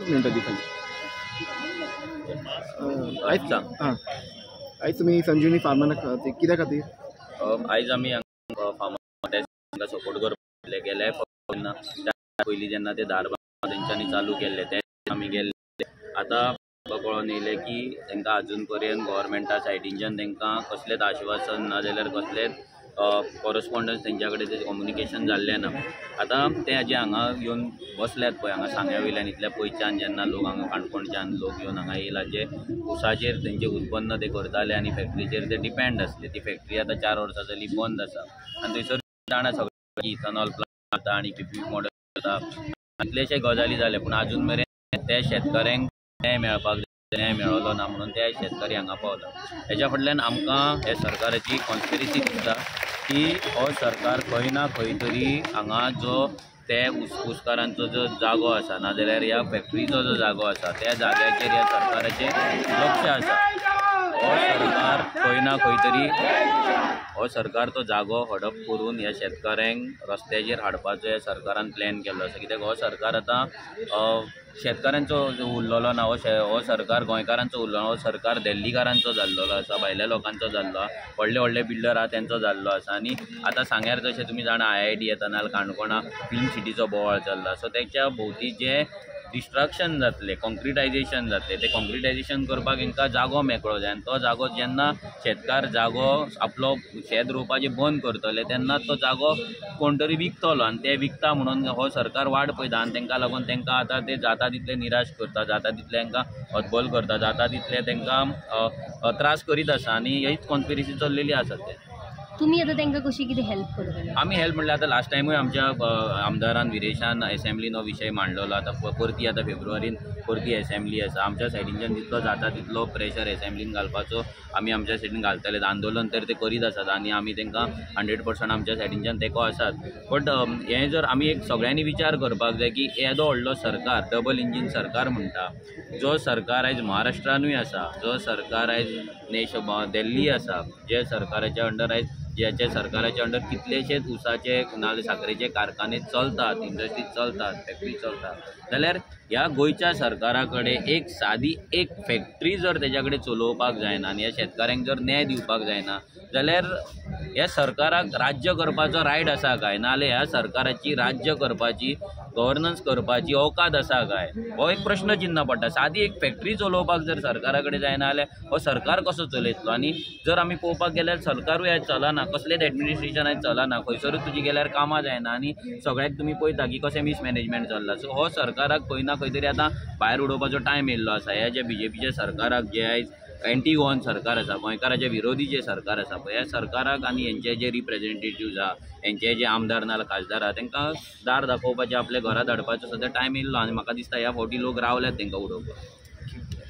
मिनटं दिखाली आयज हां आयज तुमी संजीवनी फार्माना खातीर कित्या खातीर आयज आमी फार्मा सपोर्ट करपाक गेले पयलीं जेन्ना ते दारबांद तेंच्यांनी चालू केल्ले ते आमी गेल्ले आतां कळोन येयलें की तांकां अजून पर्यंत गव्हर्मेंटा सायडींच्यान तांकां कसलेंच आश्वासन ना जाल्यार कसलेंच कॉरस्पॉन्डन्स तेंच्या कडेन तेजें कम्युनिकेशन जाल्लें ना। आतां ते जे हांगा येवन बसल्यात पळय हांगा सांग्या वयल्यान इतल्या पयच्यान जेन्ना लोक हांगा काणकोणच्यान लोक येवन हांगा येयला जे उसाचेर तेंचें उत्पन्न ते करताले आनी फॅक्ट्रीचेर ते डिपेंड आसले। ती फॅक्ट्री आतां 4 वर्सां जालीं बंद आसा आनी थंयसर जाणा सगळें इथनॉल प्लांट जाता आनी पीपी मॉडल जाता इतलेशे गजाली जाले पूण अजून मेरेन ते शेतकऱ्यांक न्याय मेळपाक न्याय मेळलो ना म्हणून ते शेतकरी हांगा पावला। हेच्या फाटल्यान आमकां हे सरकाराची कॉन्स्पिरसी दिसता की हो सरकार खंय ना खंय तरी हांगा जो ते ऊसकारांचो जो जागो आसा नाजाल्यार ह्या फॅक्ट्रीचो जो जागो आसा त्या जाग्याचेर ह्या सरकाराचें लक्ष आसा। हो सरकार खंय ना खंय तरी हो सरकार तो जागो हडप करून ह्या शेतकऱ्यांक रस्त्याचेर हाडपाचो ह्या सरकारान प्लॅन केल्लो आसा। कित्याक हो सरकार आतां शेतकऱ्यांचो उरलेलो ना, हो सरकार गोंयकारांचो उरलो ना, हो सरकार दिल्लीकारांचो जाल्लो आसा, भायल्या लोकांचो जाल्लो आसा, व्हडले व्हडले बिल्डर आहा तेंचो जाल्लो आसा। आनी आतां सांग्यार जशें तुमी जाणा IIT येता नाल्यार काणकोणा फिल्म सिटीचो बोवाळ चल्ला। सो तेच्या भोवती जे डिस्ट्रक्शन जातले कॉन्क्रिटायजेशन जातले ते कॉन्क्रिटायजेशन करपाक हांकां जागो मेकळो जाय आनी तो जागो जेन्ना शेतकार जागो आपलो शेत रोवपाचें बंद करतले तेन्ना तो जागो कोण तरी विकतलो आनी ते विकता म्हणून हो सरकार वाट पळयता आनी तांकां लागून तांकां आतां ते जाता तितले निराश करता, जाता तितले तांकां हतबल करता, जाता तितले तांकां त्रास करीत आसा आनी हीच कॉन्स्पिरसी चल्लेली आसा। ते तुम्ही आता तांकां कशी कितें हेल्प करतले? आमी हेल्प म्हणल्यार आतां लास्ट टायमूय आमच्या आमदारान विरेशान एसेंब्लीन हो विशय मांडलेलो। आतां परती आतां फेब्रुवारीन परती एसेंब्ली आसा। आमच्या सायडींच्यान जितलो जाता तितलो प्रेशर एसेंब्लीन घालपाचो आमी आमच्या सायडीन घालतले। आंदोलन तर ते करीत आसात आनी आमी तांकां 100% आमच्या सायडींच्यान तेंको आसात। बट हें जर आमी एक सगळ्यांनी विचार करपाक जाय की येदो व्हडलो सरकार डबल इंजीन सरकार म्हणटा, जो सरकार आयज महाराष्ट्रानूय आसा, जो सरकार आयज दिल्ली आसा, जे सरकाराच्या अंडर आयज ज्याच्या सरकाराच्या अंडर कितलेशेच उसाचे नाल्यार साखरेचे कारखाने चलतात, इंडस्ट्री चलतात, फॅक्ट्री चलतात, जाल्यार ह्या गोंयच्या सरकारा कडेन एक सादी एक फॅक्ट्री जर तेच्या कडेन चलोवपाक जायना आनी ह्या शेतकऱ्यांक जर न्याय दिवपाक जायना जाल्यार ह्या सरकाराक राज्य करपाचो रायट आसा काय, नाल्यार ह्या सरकाराची राज्य करपाची गव्हर्नन्स करपाची औकात आसा काय, हो एक प्रश्न चिन्ह पडटा। सादी एक फॅक्ट्री चलोवपाक जर सरकारा कडेन जायना जाल्यार हो सरकार कसो चलयतलो? आनी जर आमी पळोवपाक गेल्यार सरकारूय आयज चलना, कसलेच एडमिनिस्ट्रेशन आयज चलना, खंयसरूच तुजी गेल्यार कामां जायना आनी सगळ्याक तुमी पळयता की कशें मिसमॅनेजमेंट चल्ला। सो हो सरकाराक खंय ना खंय तरी आतां भायर उडोवपाचो टायम येयल्लो आसा। ह्या जे BJPच्या सरकाराक जे आयज एंटी गोवन सरकार आसा, गोंयकाराच्या विरोधी जे सरकार आसा पळय, ह्या सरकाराक आनी हेंचे जे रिप्रेझेंटेटिव्ज आहा, हेंचे जे आमदार नाल्यार खासदार आहा, तांकां दार दाखोवपाचें, आपल्या घरा धाडपाचो सद्या टायम येयल्लो आनी म्हाका दिसता ह्या फावटी लोक रावल्यात तांकां उडोवपाक।